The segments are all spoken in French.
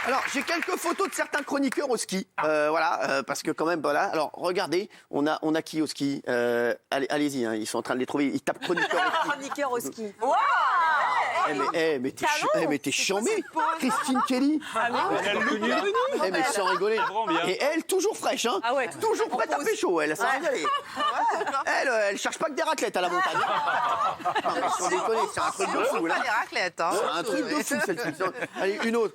Alors, j'ai quelques photos de certains chroniqueurs au ski. Voilà, parce que quand même, voilà. Alors, regardez, on a qui au ski allez-y, hein, ils sont en train de les trouver. Ils tapent chroniqueur au ski. Chroniqueur au ski. Waouh! Mais t'es chambée, Christine Kelly. Mais sans rigoler. Et elle, toujours fraîche, hein. Ah ouais. Toujours prête à pécho, elle, sans rigoler. Elle cherche pas que des raclettes à la montagne. Non, mais sans déconner, c'est un truc de fou, là. Pas les raclettes, hein. C'est un truc de fou, cette fille. Allez, une autre.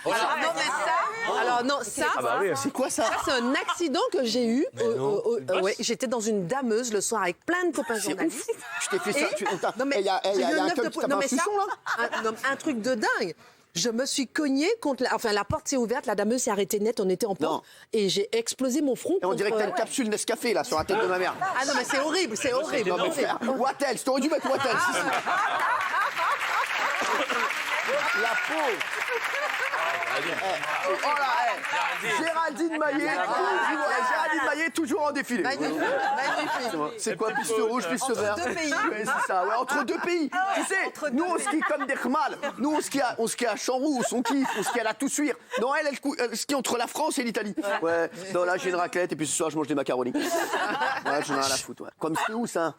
Alors non, ça, C'est quoi ça? c'est un accident que j'ai eu. Ouais, j'étais dans une dameuse le soir avec plein de copains C'est journalistes. ouf. Je t'ai fait ça. Non, mais Il y a j'ai eu un œuf club de qui poule. tape Non, un mais ça, suçon, là. un truc de dingue. Je me suis cognée contre la porte s'est ouverte, la dameuse s'est arrêtée net, on était en Non. pente et j'ai explosé mon front. Et on dirait que t'as une capsule Nescafé, là, sur la tête de ma mère. Ah non mais c'est horrible, c'est horrible. Non, mais frère, Wattels, t'aurais dû mettre Wattels. Si, si. La peau. Oh là, Géraldine Maillet, toujours en défilé. Magnifique. C'est quoi, piste rouge, piste verte? Deux pays. Ouais, c'est ça, ouais, entre deux pays. Tu sais, nous on skie comme des khmals. Nous on skie à Chamroux, on kiffe, on skie à la Toussuire. Non, elle skie entre la France et l'Italie. Ouais, non, là j'ai une raclette et puis ce soir je mange des macaronis. Ouais, j'en ai rien à foutre. Ouais. Comme c'est où ça?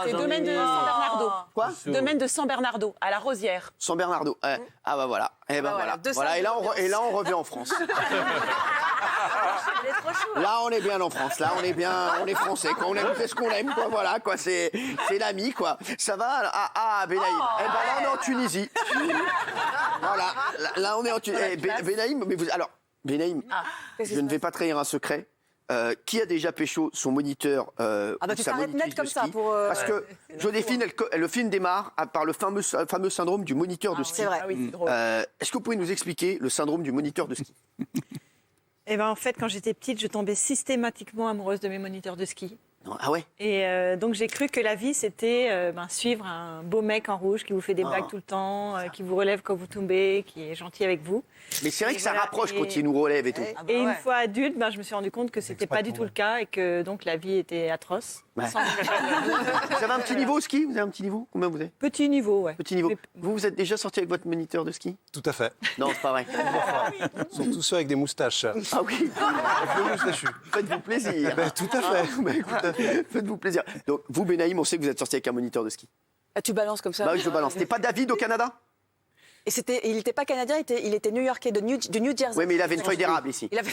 C'est domaine de San Bernardo. Quoi? Domaine de San Bernardo, à la Rosière. San Bernardo. Ouais. Ah bah voilà. Et ben voilà. Voilà. Et là on revient en France. Là on est bien en France. Là on est français. Quoi. On aime ce qu'on aime. Quoi. Voilà quoi. C'est l'ami quoi. Ça va? Benaïm. Eh ben là on est en Tunisie. Voilà. Là on est en Tunisie. Benaïm. Mais alors Benaïm. Je ne vais pas trahir un secret. Qui a déjà pécho son moniteur ou tu sa t'arrêtes monitrice net comme de ça ski pour, Parce que Joséphine, le film démarre par le fameux syndrome du moniteur de ski. c'est vrai. Ah oui, c'est drôle. Est-ce que vous pouvez nous expliquer le syndrome du moniteur de ski? Eh ben, en fait, quand j'étais petite, je tombais systématiquement amoureuse de mes moniteurs de ski. Non, ah ouais? Et donc, j'ai cru que la vie, c'était suivre un beau mec en rouge qui vous fait des blagues tout le temps, qui vous relève quand vous tombez, qui est gentil avec vous. Mais c'est vrai Et que ça voilà, rapproche et- quand il nous relève et tout. Et une fois adulte, je me suis rendu compte que c'était pas du tout le cas et que donc la vie était atroce. Ouais. Sans- Vous avez un petit niveau au ski? Vous avez un petit niveau? Combien vous avez? Petit niveau, ouais. Petit niveau. Mais- Vous êtes déjà sorti avec votre moniteur de ski? Tout à fait. Non, c'est pas vrai. Surtout ceux avec des moustaches. Ah oui. Le moustachu. Faites-vous plaisir. Tout à fait. Bah, écoute, faites-vous plaisir. Donc, vous, Benaïm, on sait que vous êtes sorti avec un moniteur de ski. Ah, tu balances comme ça. Bah oui, je balance. C'était pas David au Canada? Et il n'était pas canadien, il était new-yorkais de New Jersey. Oui, mais il avait une feuille d'érable ici. Il avait.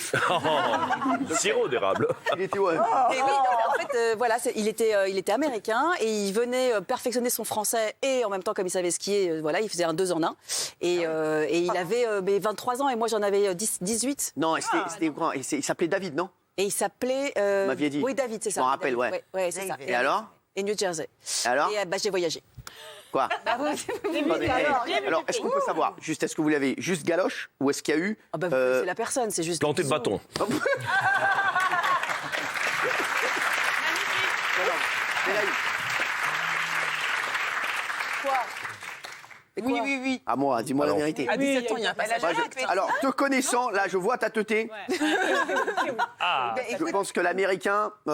Sirop d'érable. Il était, ouais. Et oui, non, en fait, voilà, il était américain et il venait perfectionner son français et en même temps, comme il savait skier, voilà, il faisait un 2 en 1. Et il avait 23 ans et moi j'en avais 18. Non, c'était grand. Il s'appelait David, non? Et il s'appelait. m'aviez dit. Oui, David, c'est ça. Je m'en rappelle, David. ouais. Ouais, c'est ça. Et alors? Et New Jersey. Et alors? Et j'ai voyagé. Quoi? Alors, est-ce qu'on peut savoir, juste, est-ce que vous l'avez juste galoche ou est-ce qu'il y a eu... Ah bah, vous connaissez la personne, c'est juste. Planté de bâton. Quoi? Oui. À moi, dis-moi la vérité. À 17 ans, il n'y a pas Bah, alors, te connaissant, là, je vois ta teuté. Je pense que l'américain, ouais.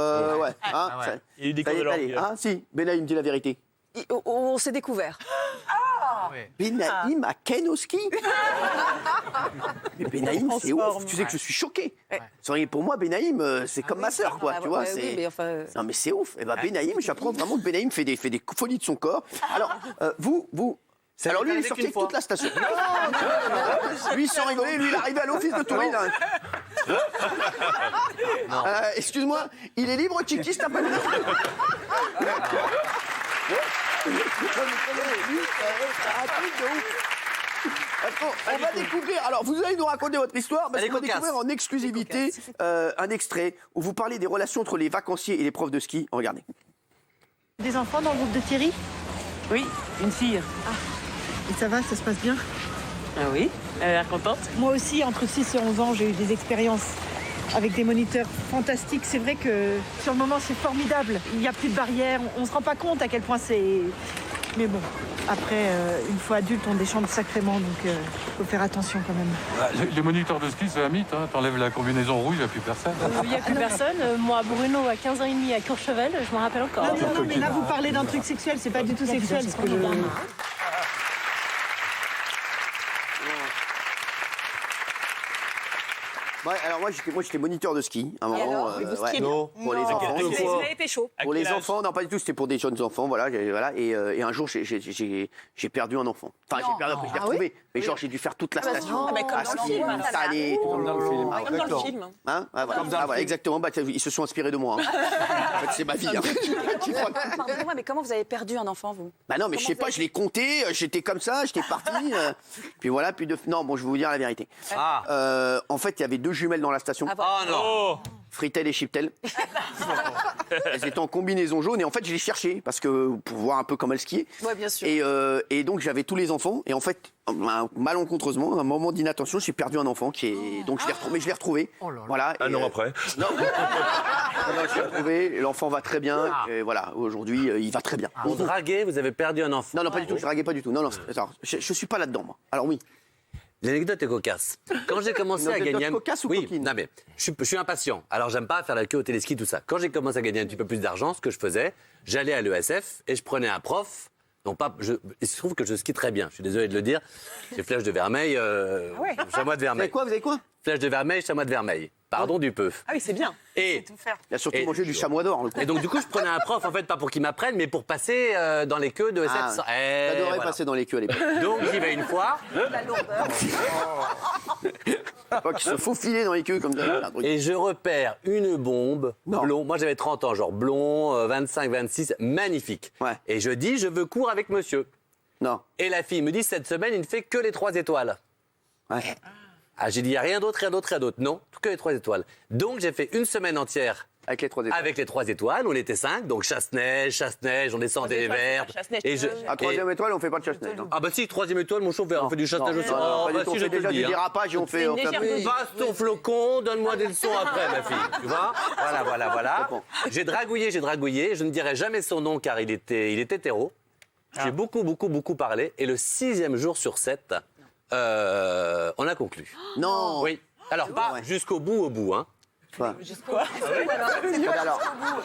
Hein, ouais. ça- Il y a eu des ça y cours est de allé. langue. Ah, si, Benaïm, dis la vérité. On s'est découvert. Benaïm à Ken au ski? Mais Benaïm, c'est ouf. Tu sais que je suis choqué. Pour moi, Benaïm, c'est comme ma sœur, quoi. Tu vois, Ouais, c'est... oui, mais enfin. Non, mais c'est ouf. Et ben, Benaïm, j'apprends vraiment que Benaïm fait des folies de son corps. Alors, vous... Alors lui, il est sorti avec toute la station. Non. Lui, sans rigoler, lui, il est arrivé à l'office de tourisme. Excuse-moi, il est libre, Kiki, cet après-midi? On va découvrir. Alors, vous allez nous raconter votre histoire parce qu'on va découvrir en exclusivité un extrait où vous parlez des relations entre les vacanciers et les profs de ski. Regardez. Des enfants dans le groupe de Thierry? Oui, une fille. Et ça va, ça se passe bien? Ah oui, elle a l'air contente. Moi aussi, entre 6 et 11 ans, j'ai eu des expériences avec des moniteurs fantastiques. C'est vrai que sur le moment, c'est formidable. Il n'y a plus de barrières. On ne se rend pas compte à quel point c'est... Mais bon, après, une fois adulte, on déchante sacrément, donc il faut faire attention quand même. Les moniteurs de ski, c'est un mythe. Hein. T'enlèves la combinaison rouge, il n'y a plus personne. Il n'y a plus personne. Moi, Bruno, à 15 ans et demi, à Courchevel, je me rappelle encore. Non, mais là, vous parlez d'un truc sexuel. C'est pas du tout sexuel. Ce que je... Ouais, alors moi j'étais moniteur de ski à un moment. alors vous skiez non, pour les enfants. Vous avez été chaud. Pour les enfants, non pas du tout, c'était pour des jeunes enfants, voilà. Et un jour j'ai perdu un enfant. Enfin j'ai perdu, après je l'ai retrouvé. Mais genre j'ai dû faire toute la station. mais comme dans le film, alors. Comme dans le film. Comme dans le film. Hein, voilà, exactement. Bah, ils se sont inspirés de moi. Hein. En fait, c'est ma vie. Hein. Pardonnez-moi, mais comment vous avez perdu un enfant, vous? Bah non, mais je sais pas, je l'ai compté. J'étais comme ça, j'étais parti. Puis voilà, non, bon, je vais vous dire la vérité. En fait, il y avait 2 jumelles dans la station. Ah, Oh Fritel et Chiptel. Elles étaient en combinaison jaune et en fait je les cherchais parce que pour voir un peu comment elles skiaient. Ouais, bien sûr. Et donc j'avais tous les enfants et en fait malencontreusement, un moment d'inattention, j'ai perdu un enfant qui est donc je l'ai retrouvé. Mais je l'ai retrouvé. Voilà. Un an après. Non, je l'ai retrouvé. Et l'enfant va très bien. Et voilà, aujourd'hui il va très bien. Vous draguez, vous avez perdu un enfant. Non, pas du tout. Je draguais pas du tout. Non, attends, je suis pas là-dedans moi. Alors oui. L'anecdote est cocasse. Quand j'ai commencé à gagner... cocasse ou oui, coquine? non mais je suis impatient. Alors j'aime pas faire la queue au téléski, tout ça. Quand j'ai commencé à gagner un petit peu plus d'argent, ce que je faisais, j'allais à l'ESF et je prenais un prof. Il se trouve que je skie très bien. Je suis désolé de le dire. J'ai Flèche de Vermeil, Chamois de Vermeil. Vous avez quoi? Flèche de Vermeil, Chamois de Vermeil. Pardon du peu. Ah oui, c'est bien. Et Il a surtout mangé du chamois d'or. Le coup. Et donc, du coup, je prenais un prof, en fait, pas pour qu'il m'apprenne, mais pour passer dans les queues de SF. J'adorais passer dans les queues à l'époque. Donc, j'y vais une fois. La lourdeur. Pas qu'ils se faufilaient dans les queues comme ça. Et je repère une bombe blond. Moi, j'avais 30 ans, genre blond, 25, 26, magnifique. Ouais. Et je dis, je veux cours avec monsieur. Non. Et la fille me dit, cette semaine, il ne fait que les 3 étoiles. Ouais. Ah, j'ai dit, il n'y a rien d'autre, rien d'autre, rien d'autre. Non, que les 3 étoiles. Donc, j'ai fait une semaine entière. Avec les 3 étoiles. Avec les 3 étoiles, on était 5, donc chasse-neige, on descendait les verres. Et je... À 3e étoile, on fait pas de chasse-neige. Ah bah si, 3e étoile, mon chauffeur, on fait du chasse-neige aussi. On bah si, je fait te le déjà dis. du Hein. dérapage et on fait... Passe ton flocon, donne-moi des leçons après, ma fille. Tu vois? Voilà. J'ai dragouillé, je ne dirai jamais son nom car il est hétéro. J'ai beaucoup parlé. Et le 6e jour sur 7, on a conclu. Non. Oui. Alors pas jusqu'au bout, hein. Alors,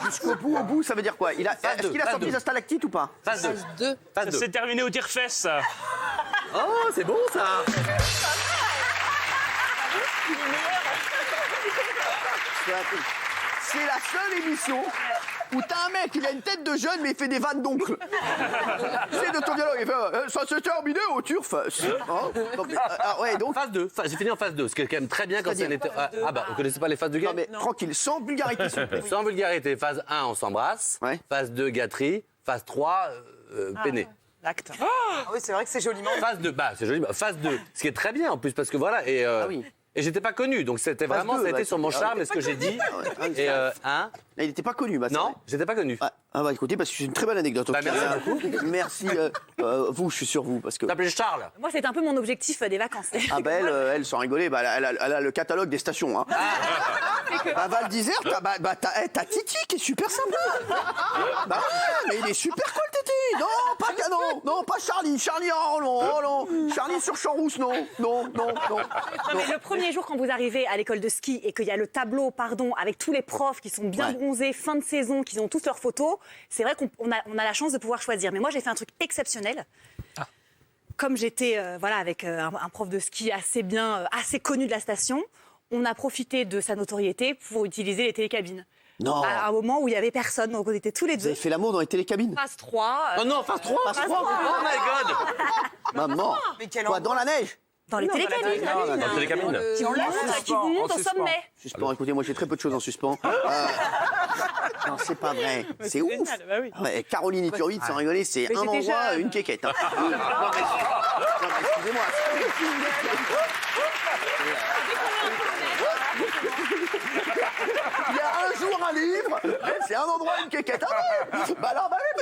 jusqu'au bout, au bout, ça veut dire quoi? Est-ce qu'il a sorti sa stalactite ou pas? Phase 2. C'est terminé au tire-fesse. Oh, c'est bon ça. C'est la seule émission où t'as un mec, il a une tête de jeune, mais il fait des vannes d'oncle. C'est de ton dialogue, il fait ça s'est terminé au turf. Ouais, donc. Phase 2. J'ai fini en phase 2, ce qui est quand même très bien quand c'est était. Ah bah, vous connaissez pas les phases de game? Non, mais tranquille, sans vulgarité, s'il vous plaît. Sans vulgarité. Phase 1, on s'embrasse. Ouais. Phase 2, gâterie. Phase 3, peiné. L'acte. Oui, c'est vrai que c'est joliment. Phase 2, c'est joli. Phase 2, ce qui est très bien en plus, parce que voilà. Et, oui. Et j'étais pas connu, donc c'était vraiment, ça a été sur mon charme et ce que j'ai dit. Et Il n'était pas connu, bah, c'est non, vrai. j'étais pas connu. Ah bah écoutez, parce que c'est une très belle anecdote. Bah, merci beaucoup. Merci, vous, je suis sur vous, parce que... T'appelais Charles. Moi, c'était un peu mon objectif des vacances. Ah bah elle, sans rigoler, bah, elle a le catalogue des stations. Hein. Bah, Val d'Isère, t'as Titi qui est super sympa. Bah ouais, mais il est super cool, Titi. Non, pas Charlie. Charlie, oh non. Charlie sur Champs-Rousse, non. Mais le premier jour, quand vous arrivez à l'école de ski et qu'il y a le tableau, avec tous les profs qui sont bien bronzés, fin de saison, qui ont toutes leurs photos, c'est vrai qu'on a la chance de pouvoir choisir. Mais moi, j'ai fait un truc exceptionnel. Comme j'étais avec un prof de ski assez connu de la station, on a profité de sa notoriété pour utiliser les télécabines. Non. À un moment où il n'y avait personne, donc on était tous les Vous deux. avez fait l'amour dans les télécabines? Phase 3. Oh non, phase 3. Phase 3. Oh my god. Maman. Mais quelle Quoi, dans la neige? Dans les télécabines. Dans les télécabines. Qui vous montent au sommet. Suspens, écoutez, moi j'ai très peu de choses en suspens. Non, c'est pas vrai. C'est ouf. Ouais, Caroline Iturvide, sans rigoler, c'est un endroit, une quéquette. Hein. Non, mais excusez-moi. Il y a un jour un livre, c'est un endroit, une quéquette.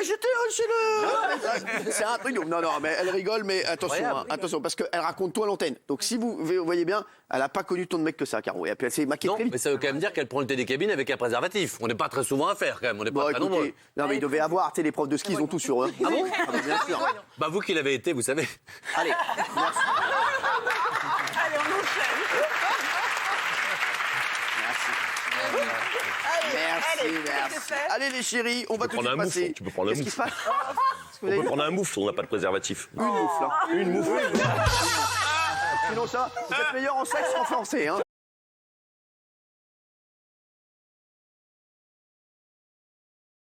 J'étais chez le... C'est un truc. Non, mais elle rigole, mais attention, parce qu'elle raconte tout à l'antenne. Donc si vous voyez bien, elle n'a pas connu tant de mecs que ça, Caro. Et puis elle s'est maquillée très vite. Mais ça veut quand même dire qu'elle prend le télécabine avec un préservatif. On n'est pas très souvent à faire quand même, on n'est pas très nombreux. Non, mais il devait avoir, les profs de ski, ils ont tout sur eux. Ah bon? Bien sûr. Bah vous qui l'avez été, vous savez. Allez, merci. Merci. Allez les chéris, on va tout de suite passer. Tu peux prendre un Qu'est-ce qui moufle. se passe? On peut prendre un moufle, on n'a pas de préservatif. Une moufle. Une moufle. Sinon ça, vous êtes meilleur en sexe qu'en français. Hein.